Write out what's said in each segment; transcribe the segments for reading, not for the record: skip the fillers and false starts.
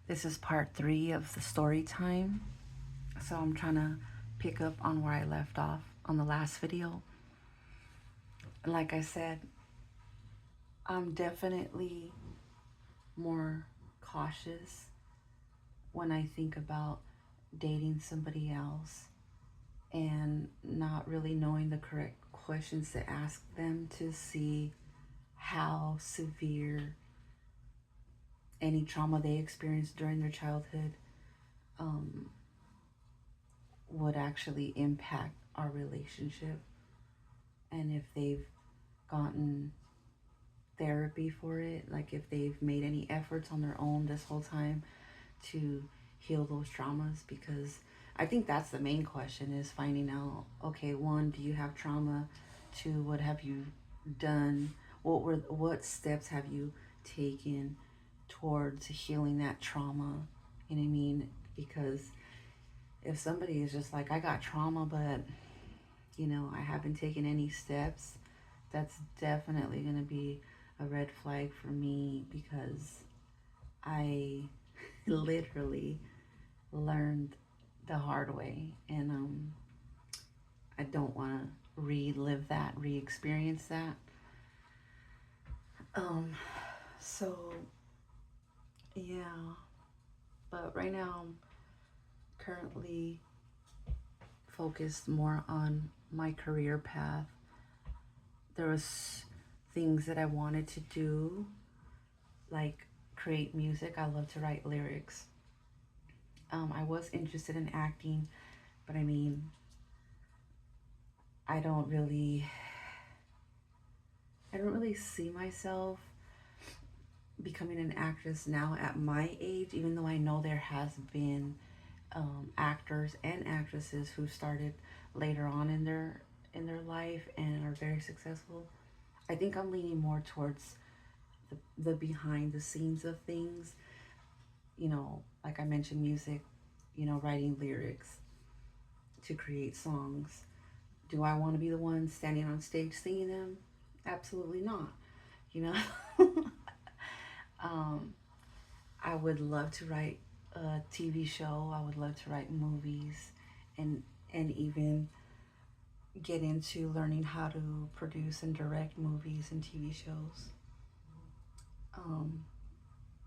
This is part 3 of the story time. So I'm trying to pick up on where I left off on the last video. Like I said, I'm definitely more cautious when I think about dating somebody else and not really knowing the correct questions to ask them to see how severe any trauma they experienced during their childhood um, would actually impact our relationship, and if they've gotten therapy for it, like if they've made any efforts on their own this whole time to heal those traumas. Because I think that's the main question, is finding out, okay, one, do you have trauma? Two, what have you done? What steps have you taken towards healing that trauma? You know what I mean? Because if somebody is just like, I got trauma, but I haven't taken any steps, that's definitely going to be a red flag for me, because I literally learned the hard way, and I don't want to relive that, re-experience that. Um, so yeah, but right now I'm currently focused more on my career path. There was things that I wanted to do, like create music. I love to write lyrics. I was interested in acting, but I mean, I don't really, I don't really see myself becoming an actress now at my age. Even though I know there has been actors and actresses who started later on in their life and are very successful. I think I'm leaning more towards the behind the scenes of things. Like I mentioned, music. Writing lyrics to create songs. Do I want to be the one standing on stage singing them? Absolutely not. You know, um, I would love to write a TV show. I would love to write movies, and even get into learning how to produce and direct movies and TV shows. Um,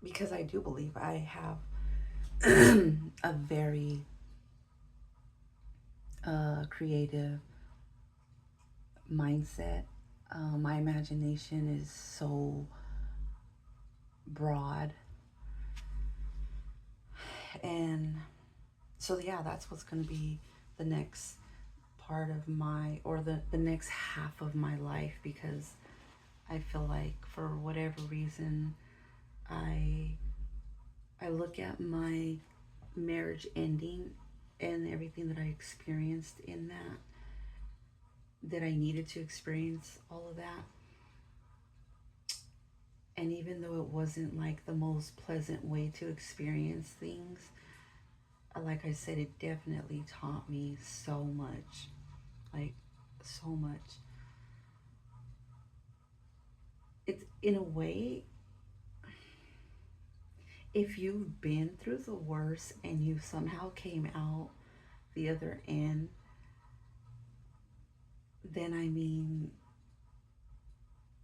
because I do believe I have a very creative mindset. My imagination is so broad, and so yeah, that's what's going to be the next part of my, or the next half of my life, because I feel like for whatever reason, I I look at my marriage ending and everything that I experienced in that I needed to experience all of that. And even though it wasn't like the most pleasant way to experience things, like I said, it definitely taught me so much. Like, so much. It's, in a way, if you've been through the worst and you somehow came out the other end, then I mean,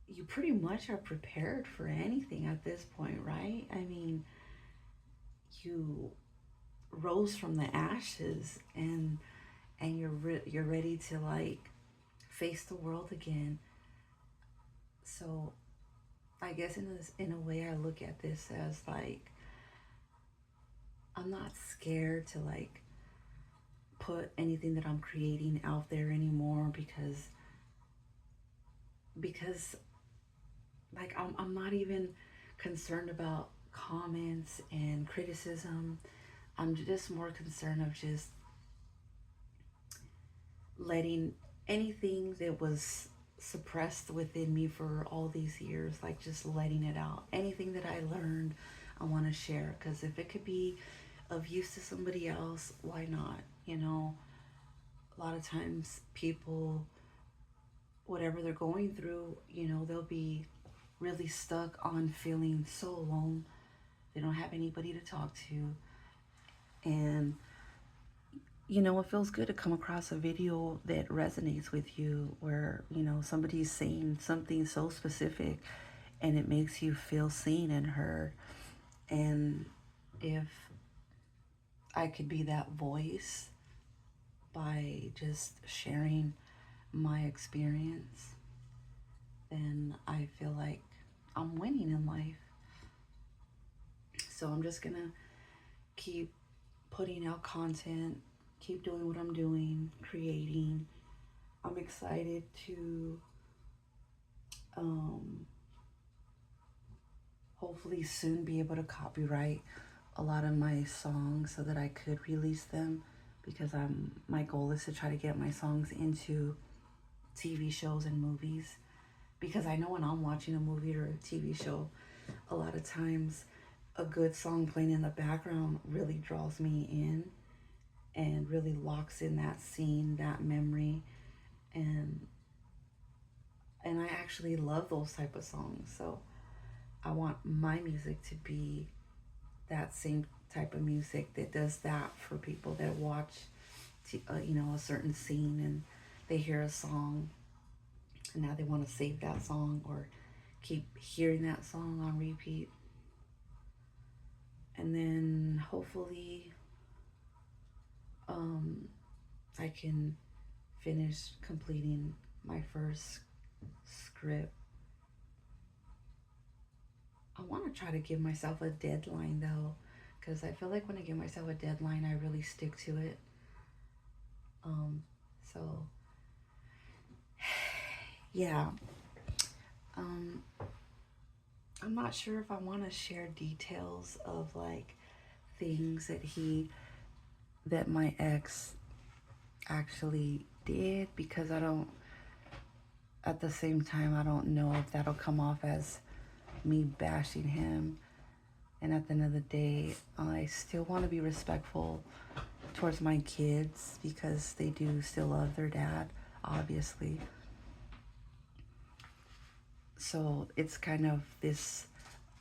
you pretty much are prepared for anything at this point, right? I mean, you rose from the ashes, and you're ready to like face the world again. So I guess in a way, I look at this as like, I'm not scared to like put anything that I'm creating out there anymore, because like I'm not even concerned about comments and criticism. I'm just more concerned of just letting anything that was suppressed within me for all these years, like just letting it out. Anything that I learned, I want to share, because if it could be of use to somebody else, why not? A lot of times people, whatever they're going through, they'll be really stuck on feeling so alone, They don't have anybody to talk to. And, you know, it feels good to come across a video that resonates with you, where, you know, somebody's saying something so specific and it makes you feel seen and heard. And if I could be that voice by just sharing my experience, then I feel like I'm winning in life. So I'm just gonna keep putting out content, keep doing what I'm doing, creating. I'm excited to hopefully soon be able to copyright a lot of my songs so that I could release them, because my goal is to try to get my songs into TV shows and movies, because I know when I'm watching a movie or a TV show, a lot of times a good song playing in the background really draws me in and really locks in that scene, that memory, and I actually love those type of songs. So I want my music to be that same type of music that does that for people that watch, you know, a certain scene and they hear a song and now they want to save that song or keep hearing that song on repeat. And then hopefully I can finish completing my first script. I want to try to give myself a deadline though, because I feel like when I give myself a deadline, I really stick to it. So yeah, I'm not sure if I want to share details of like things that my ex actually did, because at the same time, I don't know if that'll come off as me bashing him. And at the end of the day, I still want to be respectful towards my kids, because they do still love their dad, obviously. So it's kind of this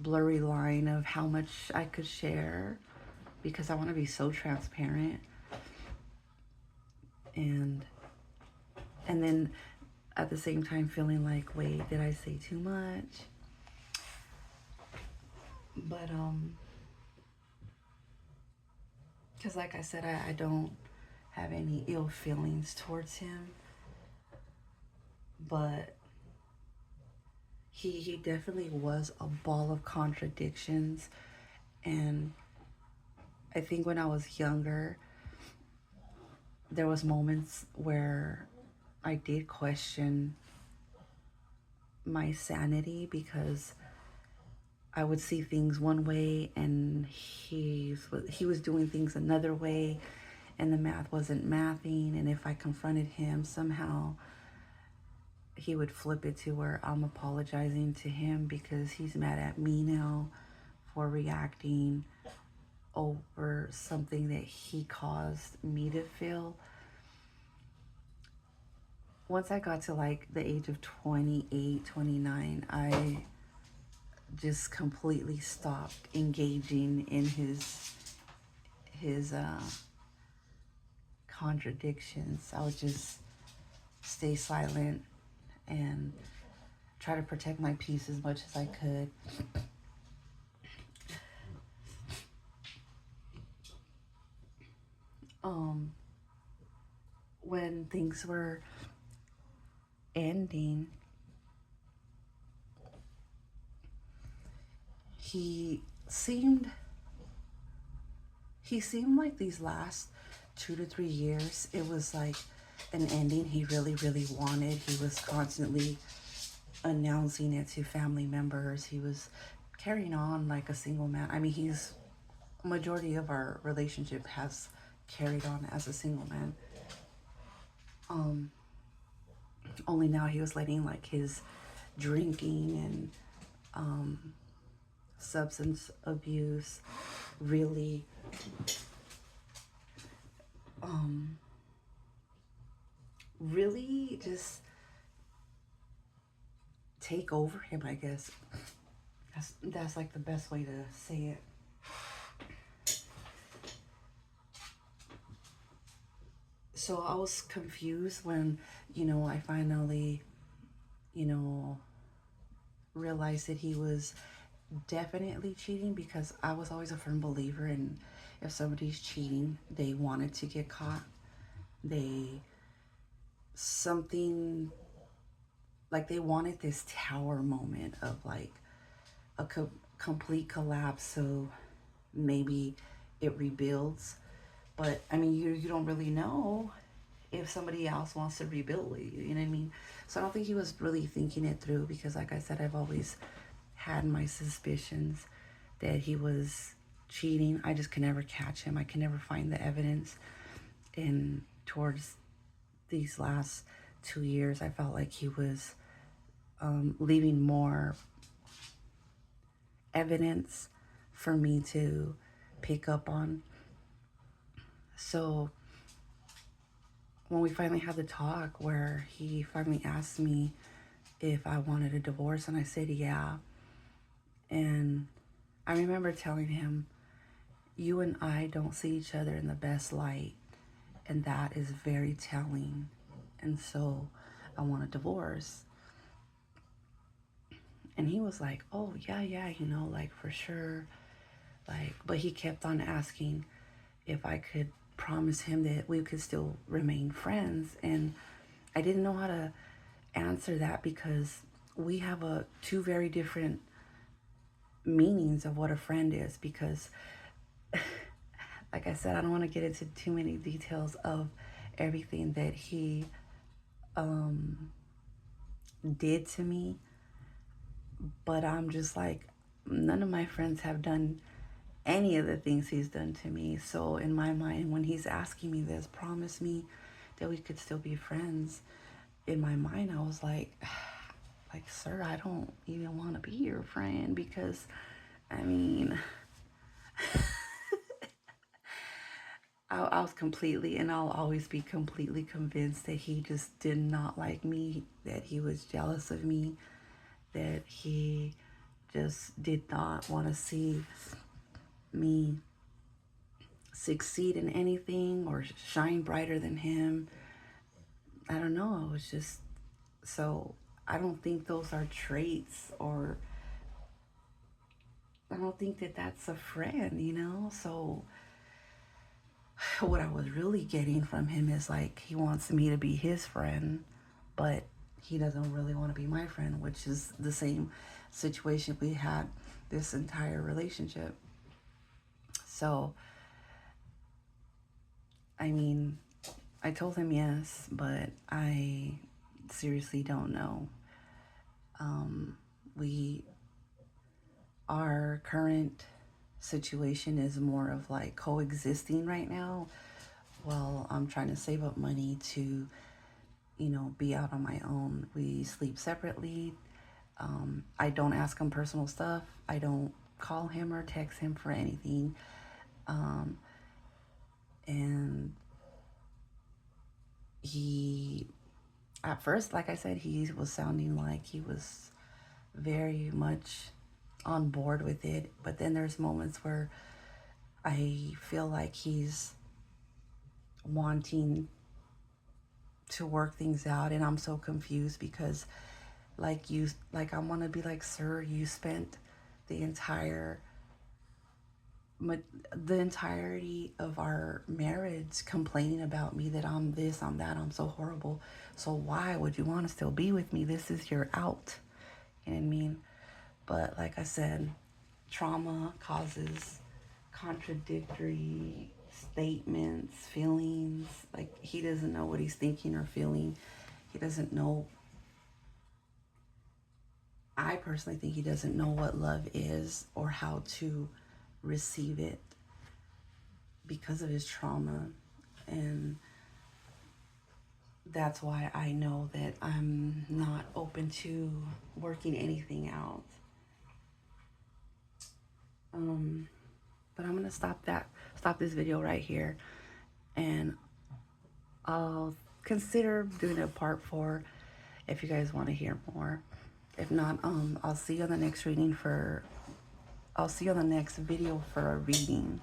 blurry line of how much I could share, because I want to be so transparent. And then at the same time feeling like, wait, did I say too much? But because like I said, I don't have any ill feelings towards him, but he definitely was a ball of contradictions. And I think when I was younger, there was moments where I did question my sanity, because I would see things one way and he was doing things another way, and the math wasn't mathing. And if I confronted him, somehow he would flip it to where I'm apologizing to him because he's mad at me now for reacting over something that he caused me to feel. Once I got to like the age of 28, 29, I just completely stopped engaging in his contradictions. I would just stay silent and try to protect my peace as much as I could. When things were ending, he seemed like these last 2 to 3 years, it was like an ending he really, really wanted. He was constantly announcing it to family members. He was carrying on like a single man. I mean, majority of our relationship has carried on as a single man. Only now he was letting like his drinking and substance abuse really really just take over him, I guess. That's like the best way to say it. So I was confused when, I finally, you know, realized that he was definitely cheating, because I was always a firm believer in, if somebody's cheating, they wanted to get caught. They, something, like they wanted this tower moment of like a complete collapse, so maybe it rebuilds. But I mean, you don't really know if somebody else wants to rebuild with you, you know what I mean? So I don't think he was really thinking it through, because like I said, I've always had my suspicions that he was cheating. I just could never catch him. I could never find the evidence. And towards these last 2 years, I felt like he was leaving more evidence for me to pick up on. So when we finally had the talk where he finally asked me if I wanted a divorce, and I said yeah. And I remember telling him, you and I don't see each other in the best light, and that is very telling. And so I want a divorce. And he was like, oh, yeah, like for sure. Like, but he kept on asking if I could promise him that we could still remain friends. And I didn't know how to answer that, because we have two very different meanings of what a friend is. Because like I said, I don't want to get into too many details of everything that he did to me, but I'm just like, none of my friends have done any of the things he's done to me. So in my mind, when he's asking me this, promise me that we could still be friends, in my mind I was like, sir, I don't even want to be your friend, because I mean, I was completely, and I'll always be completely convinced that he just did not like me, that he was jealous of me, that he just did not want to see me succeed in anything or shine brighter than him. I don't know. It was just, so I don't think those are traits, or I don't think that that's a friend. So what I was really getting from him is like, he wants me to be his friend, but he doesn't really want to be my friend, which is the same situation we had this entire relationship. So, I mean, I told him yes, but I seriously don't know. We, our current situation is more of like coexisting right now. Well, I'm trying to save up money to, be out on my own. We sleep separately. I don't ask him personal stuff. I don't call him or text him for anything. And he, at first, like I said, he was sounding like he was very much on board with it. But then there's moments where I feel like he's wanting to work things out, and I'm so confused, because I want to be like, sir, you spent the entirety of our marriage complaining about me, that I'm this, I'm that, I'm so horrible. So why would you want to still be with me? This is your out. You know what I mean? But like I said, trauma causes contradictory statements, feelings. Like, he doesn't know what he's thinking or feeling. He doesn't know. I personally think he doesn't know what love is or how to receive it, because of his trauma. And that's why I know that I'm not open to working anything out. But I'm gonna stop this video right here, and I'll consider doing a part 4 if you guys want to hear more. If not, I'll see you on the next video for a reading.